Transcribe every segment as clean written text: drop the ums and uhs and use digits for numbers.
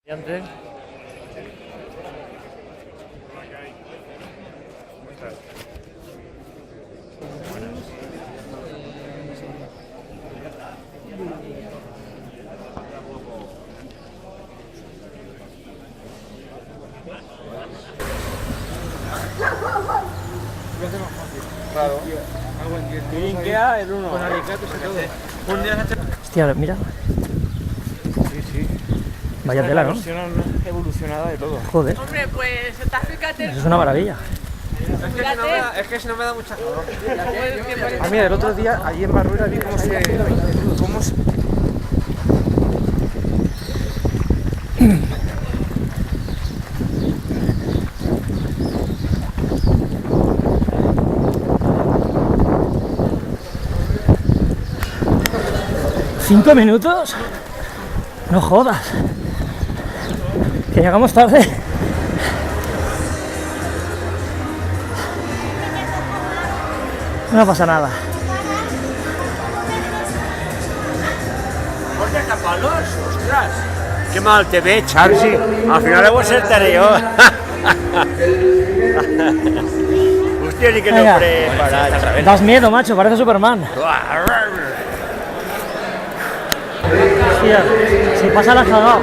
Antes. Claro. Linkea el uno. Con alicates y todo. Un día se... Hostia, mira. Sí, sí. Vaya tela, ¿no? Evolucionada de todo. Joder. Hombre, pues fíjate. Eso es una maravilla. Es que si no me da mucha calor. Ah, mira, el otro día, allí en Barruera, vi cómo se... ¿5 minutos? No jodas. Que llegamos tarde. No pasa nada. ¿40 palos? ¡Ostras! ¡Qué mal te ve, Charsi! Al final debo ser yo. Hostia, ni que no Venga. preparar. Das miedo, macho, parece Superman. Hostia, si pasa la has cagado.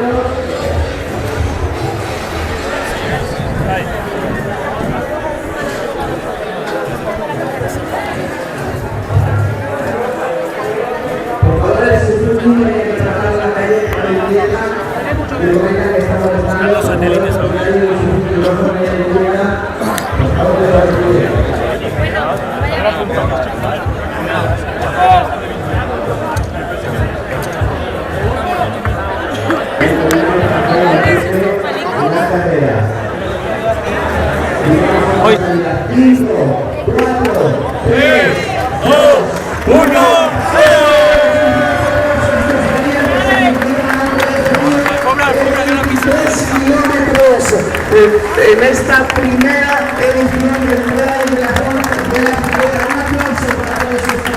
Los satélites hoy. 5, 4, 3, 2, 1. En esta primera edición del Mundial de la Figuera, un aplauso para todos estos países.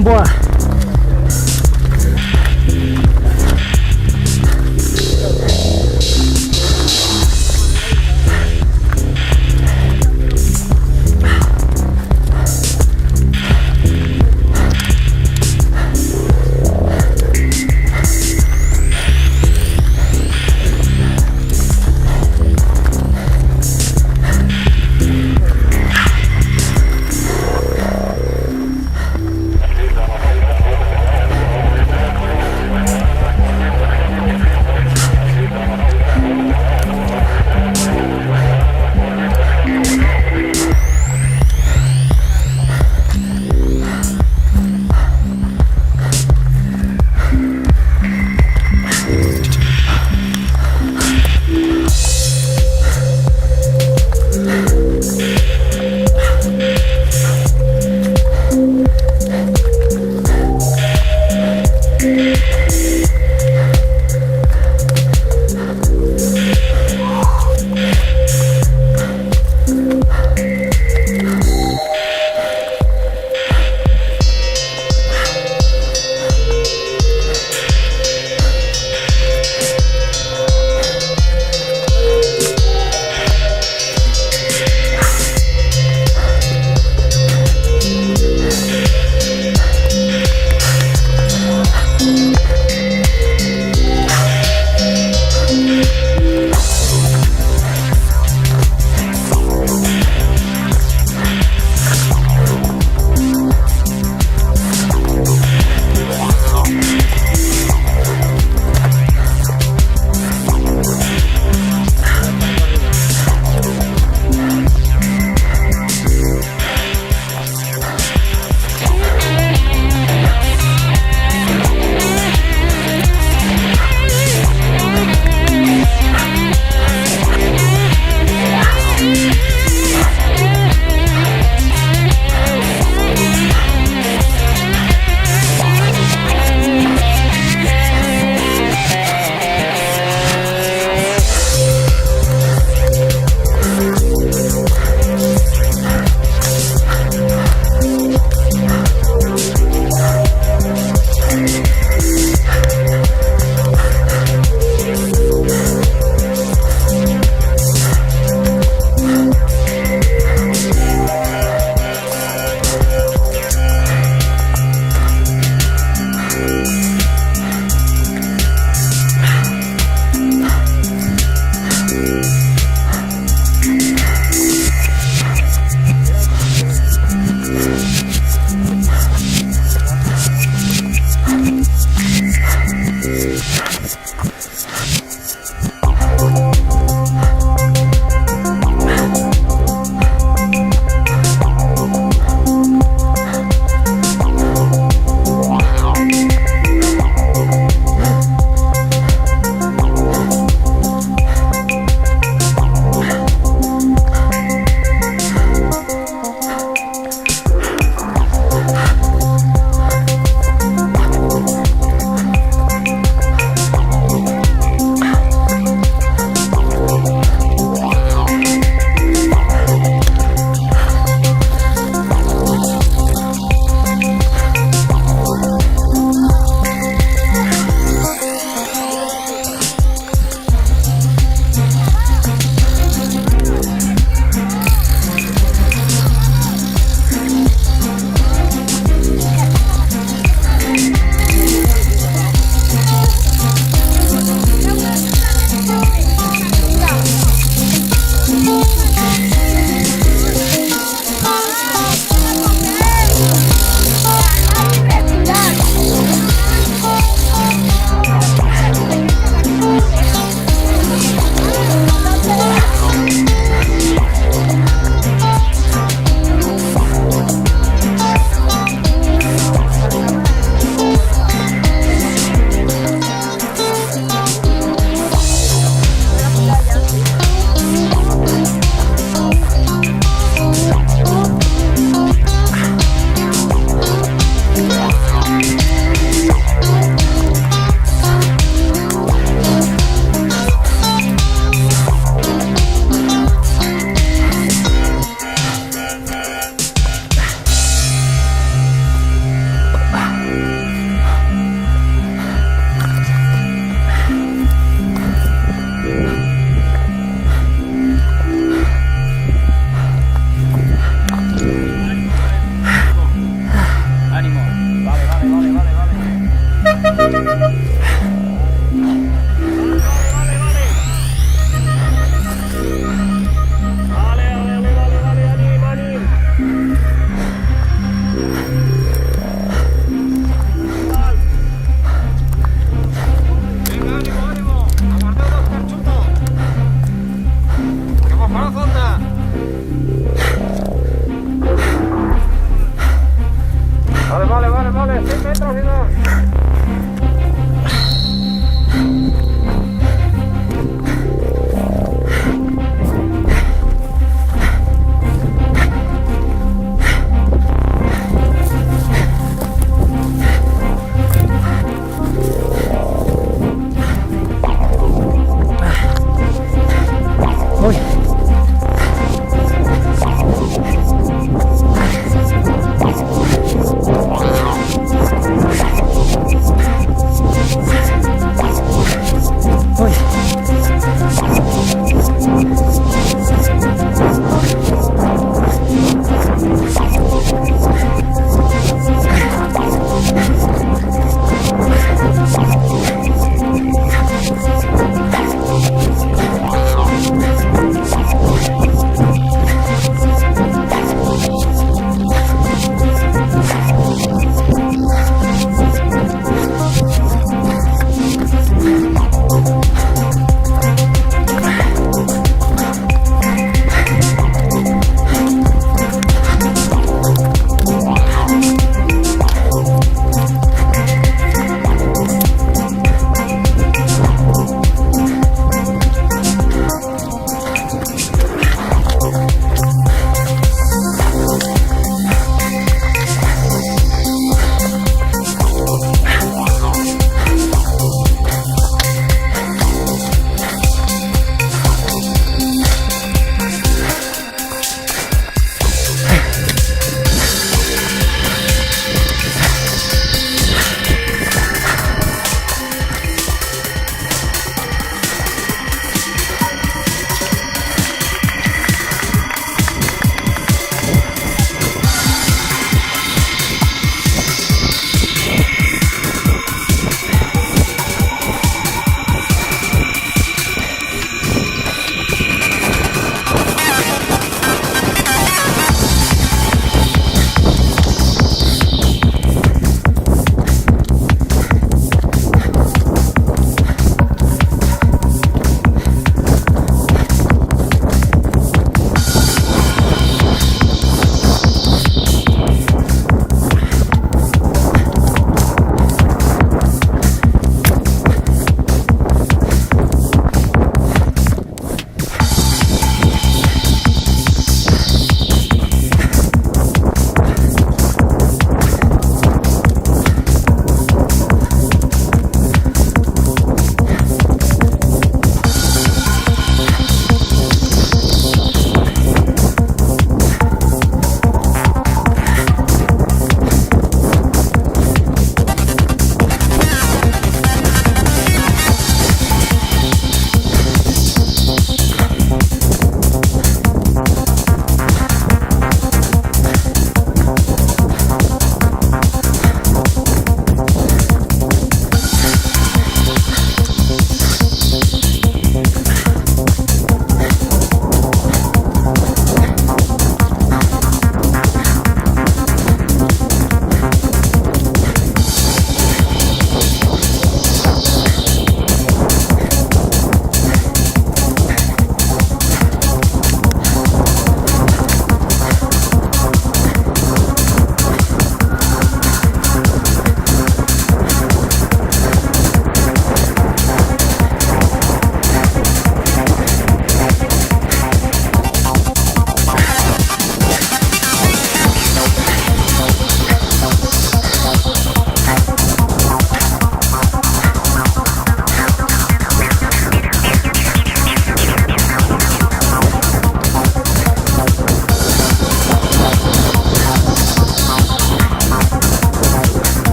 Buah.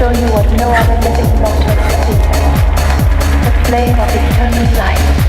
show you what no other living mortal has seen. The flame of eternal life.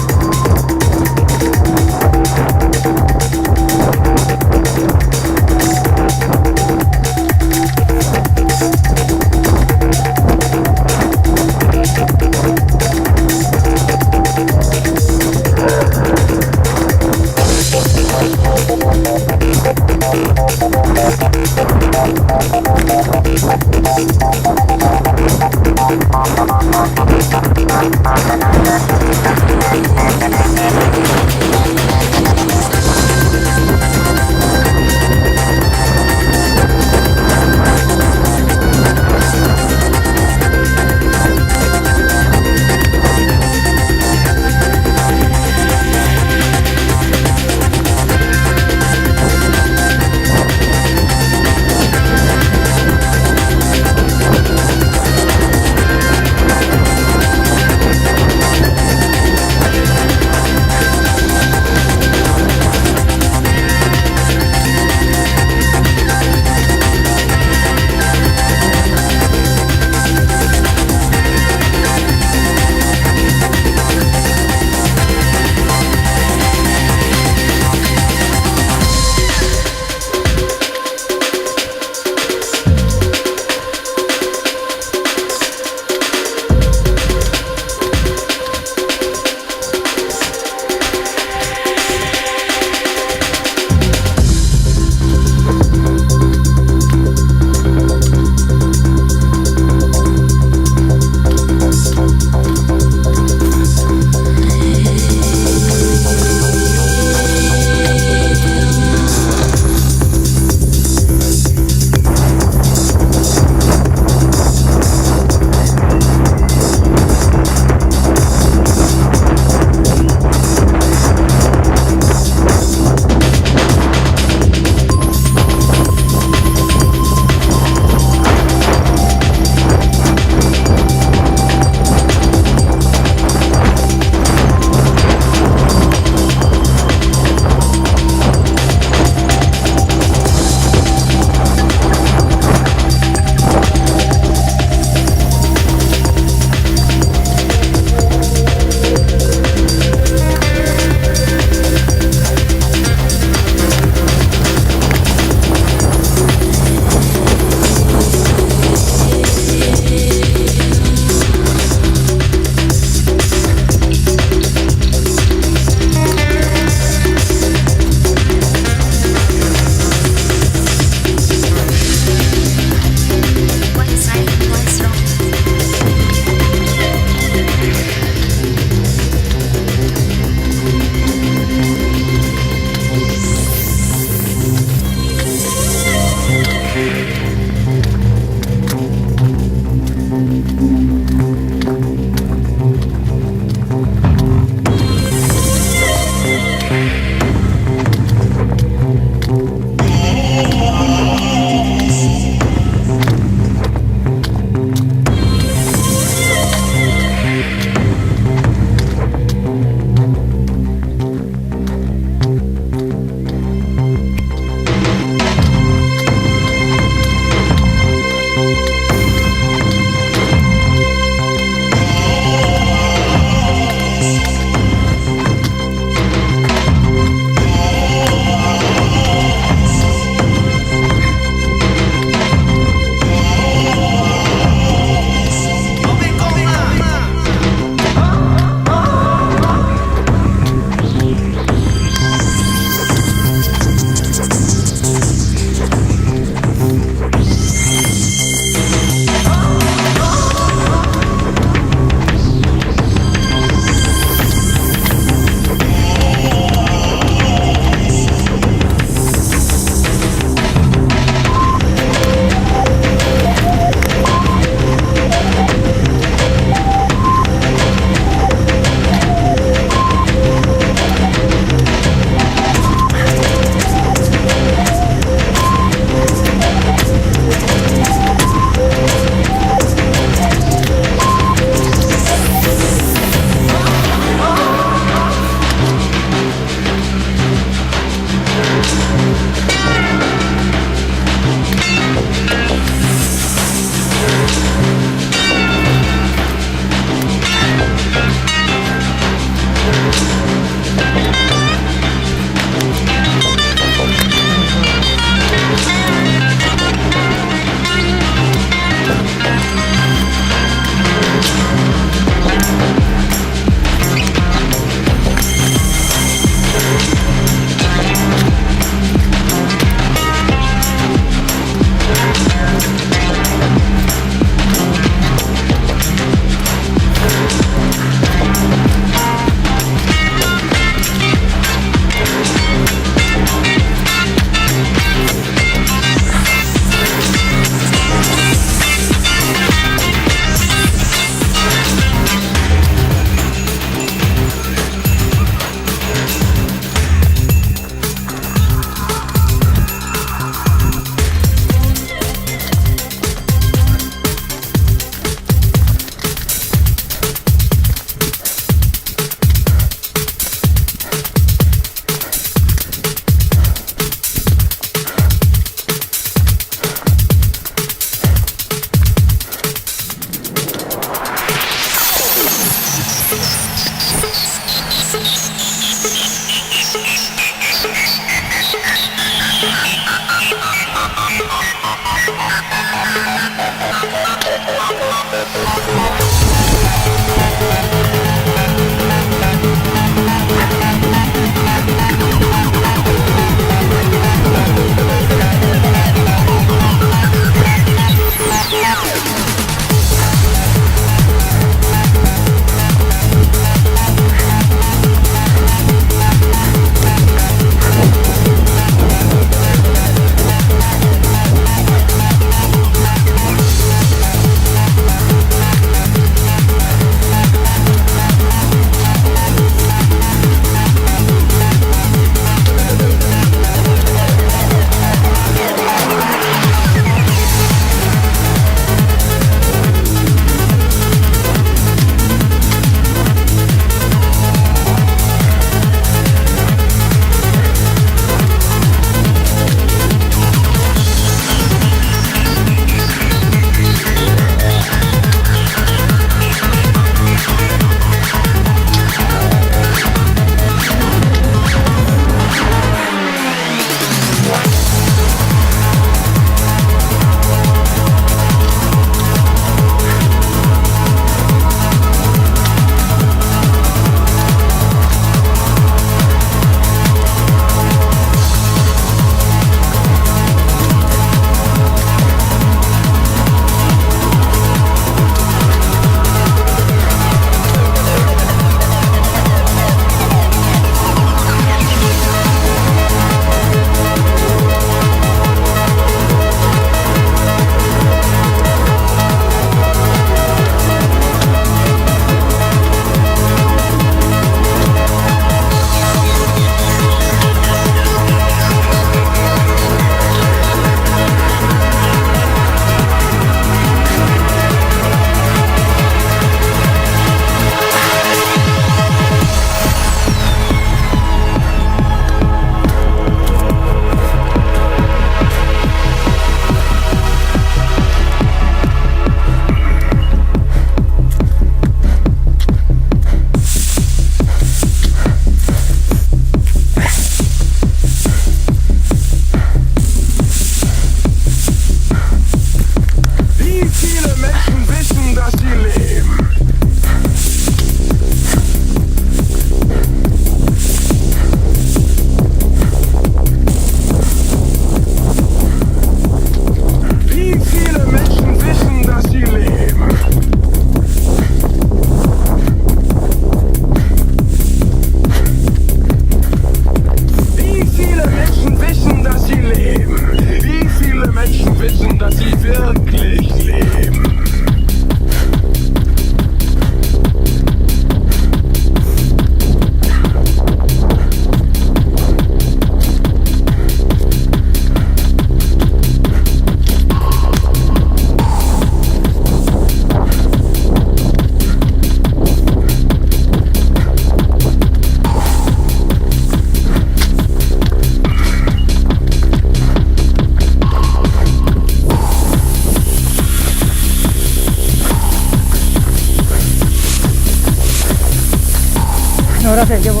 No, gracias, llevo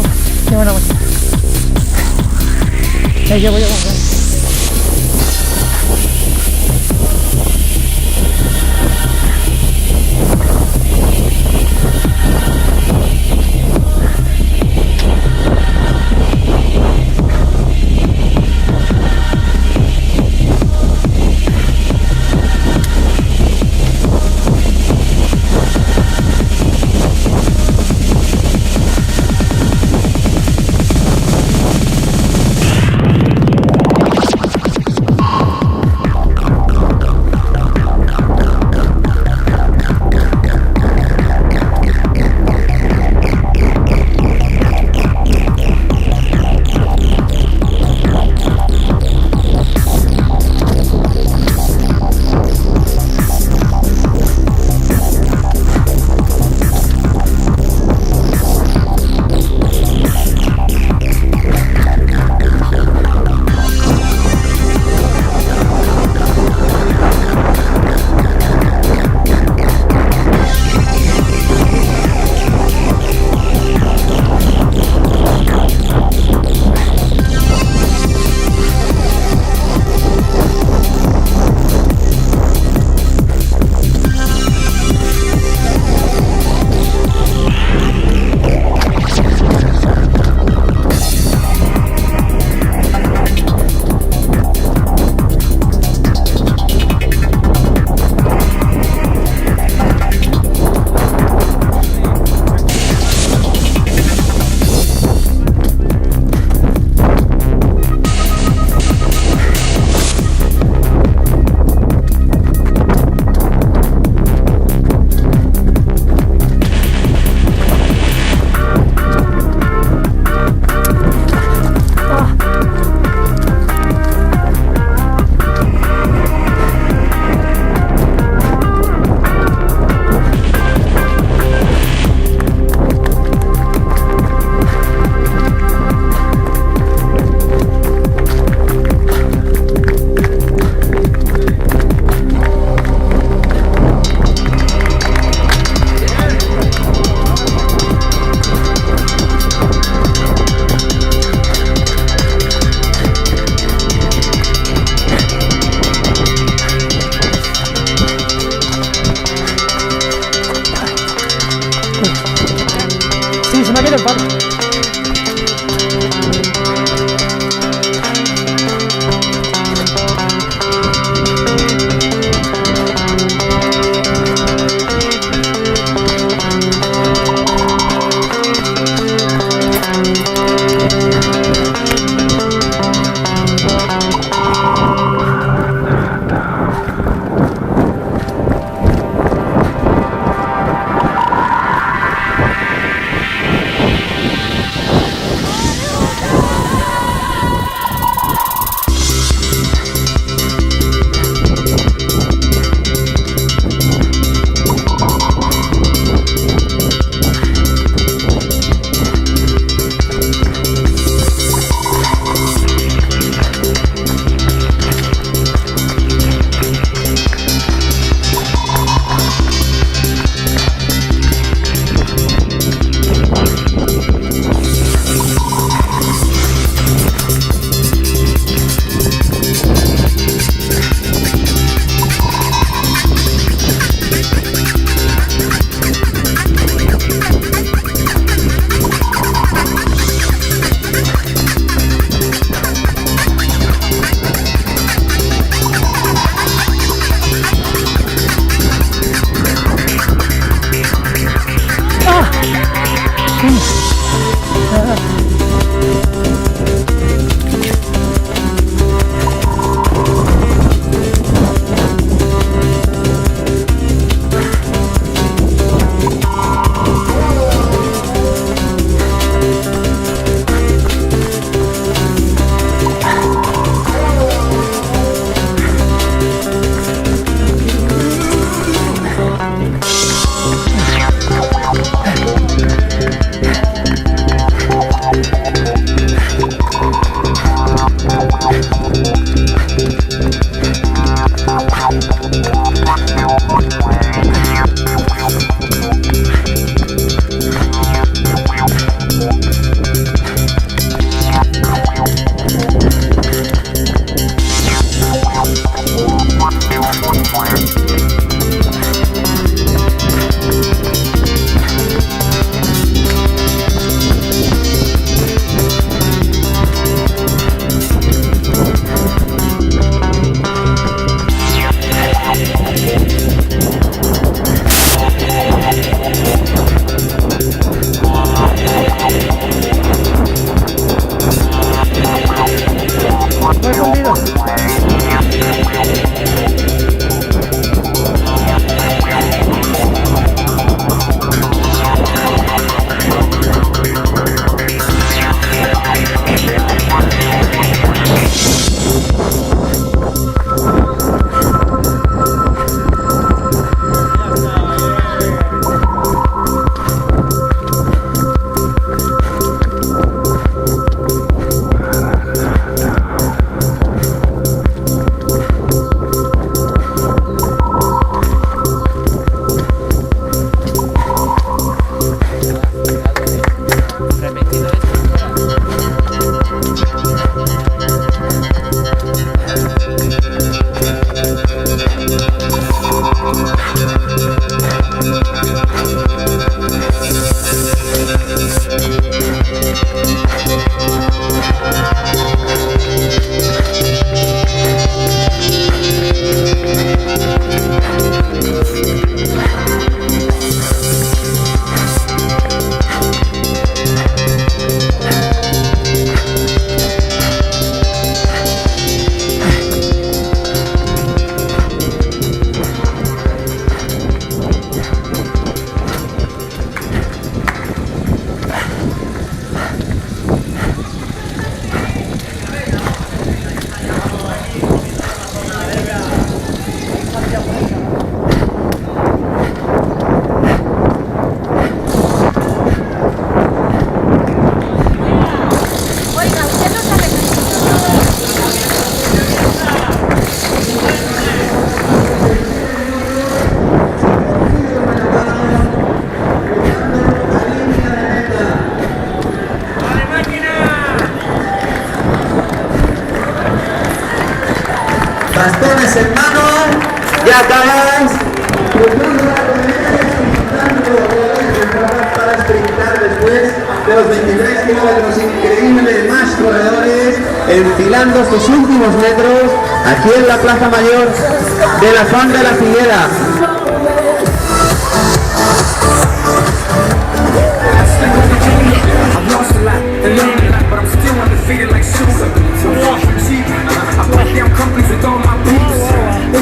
una mochila. Llevo. aquí del palo. bastones en mano, ya acabas. Para sprintar después. de los 23 kilómetros, increíble, más corredores enfilando estos últimos metros aquí en la Plaza Mayor de la Font de la Figuera.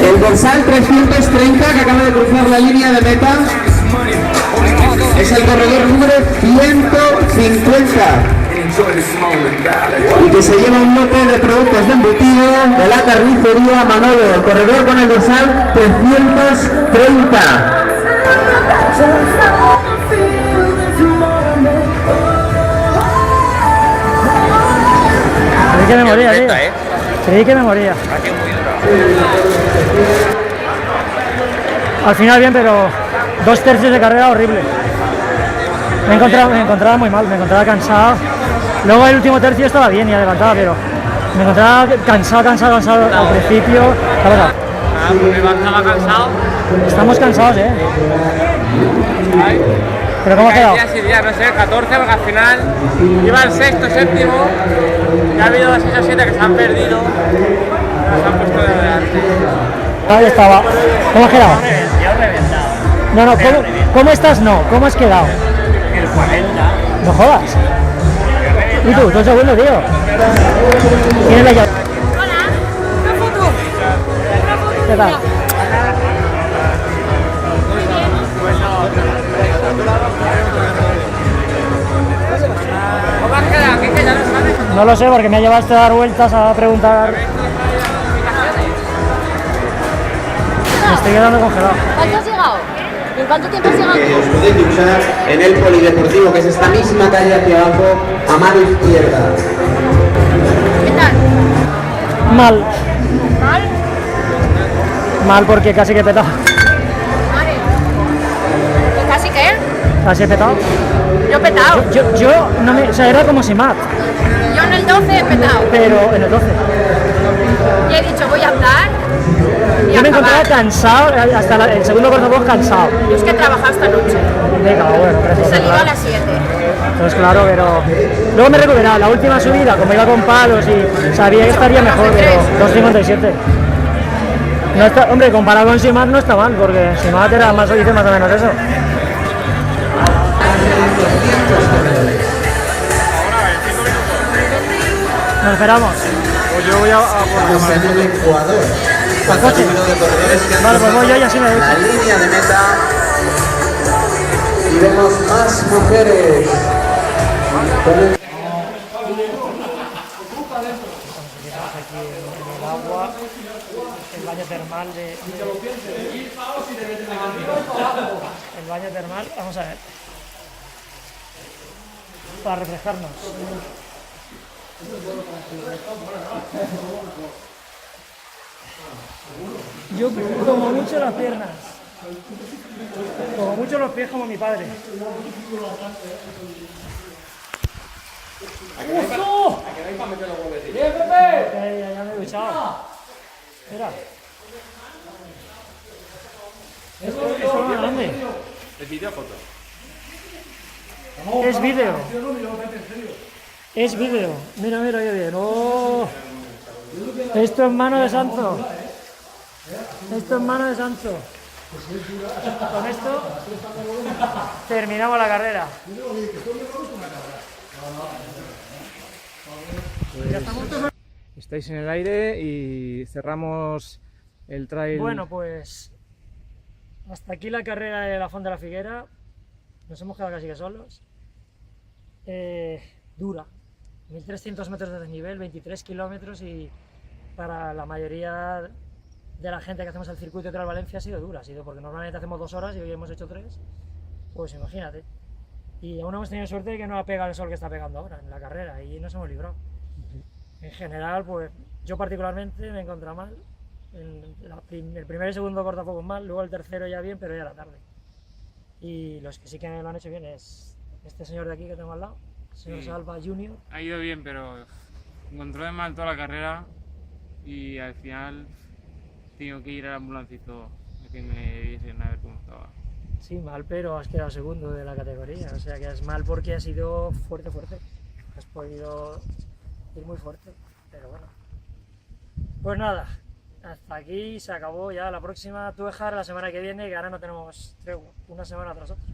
El dorsal 330 que acaba de cruzar la línea de meta es el corredor número 150 y que se lleva un lote de productos de embutido de la carnicería Manolo, el corredor con el dorsal 330. Creí que me moría, tío. Creí que me moría. Al final bien, pero 2/3 de carrera horrible. Me encontraba muy mal, me encontraba cansado. Luego el último tercio estaba bien y adelantaba, pero me encontraba cansado al principio. Estaba cansado. Estamos cansados, Pero ¿cómo ha quedado? Días y días, no sé, 14, porque al final iba el sexto, séptimo, y ha habido 6 o 7 que se han perdido, pero se han puesto de delante. Ahí estaba. ¿Cómo has quedado? Yo reventado. No, ¿cómo estás? No, ¿cómo has quedado? El 40. No jodas. ¿Y tú? ¿Todo segundo, tío? ¿Tienes la llave? Hola, una foto. ¿Qué tal? ¿Cómo has quedado? ¿Qué ya lo sabes? No lo sé porque me ha llevado a dar vueltas a preguntar. Me estoy quedando congelado. ¿Cuánto has llegado? ¿En cuánto tiempo has llegado? Que os podéis duchar en el polideportivo, que es esta misma calle hacia abajo, a mano izquierda. ¿Qué tal? Mal. ¿Mal? Mal porque casi que he petado. Vale. ¿Y casi qué? Casi he petado. Yo he petado. Yo no me... O sea, era como si mat, Yo en el 12 he petado. pero en el 12. Y he dicho, voy a hablar y Yo me encontraba acabar. cansado, hasta el segundo cortafuegos cansado. Yo es que he trabajado esta noche. Venga, bueno, He gracias. salido a las 7. Entonces, claro, pero... Luego me he recuperado. La última subida, como iba con palos y sabía que estaría mejor, pero 2:57. No está, hombre, comparado con Simat no está mal, porque Simat era más, hice más o menos eso. Nos esperamos. Pues yo voy a Estamos en el Ecuador. ¿Al coche? Vale, pues voy yo y así me La ducho. línea de meta. Y vemos más mujeres. El agua, el baño termal el baño termal, vamos a ver. Para refrescarnos. Yo como mucho las piernas. Como mucho los pies como mi padre. ¡Ojo! Ya me he duchado. Mira. Esto es más grande. ¿Es vídeo o foto? Es vídeo. Es vídeo. Mira, qué bien. ¡Oh! Esto es mano de santo. Esto es mano de santo. Con esto terminamos la carrera. Estáis en el aire y cerramos el trail. Bueno, pues hasta aquí la carrera de la Font de la Figuera. Nos hemos quedado casi que solos. Dura. 1300 metros de desnivel, 23 kilómetros y para la mayoría de la gente que hacemos el circuito de Valencia ha sido dura. Ha sido porque normalmente hacemos 2 horas y hoy hemos hecho 3. Pues imagínate. Y aún hemos tenido suerte de que no ha pegado el sol que está pegando ahora en la carrera y nos hemos librado. En general, pues yo particularmente me he encontrado mal. El primer y segundo cortafuegos mal, luego el tercero ya bien, pero ya era tarde. Y los que sí que lo han hecho bien es este señor de aquí que tengo al lado, el señor Salva Junior. Ha ido bien, pero encontró de mal toda la carrera y al final tengo que ir al ambulancito a que me viesen a ver cómo estaba. Sí, mal, pero has quedado segundo de la categoría, o sea que es mal porque has ido fuerte, fuerte. Has podido ir muy fuerte, pero bueno. Pues nada, hasta aquí se acabó ya. La próxima tú dejar la semana que viene, que ahora no tenemos tregua, una semana tras otra.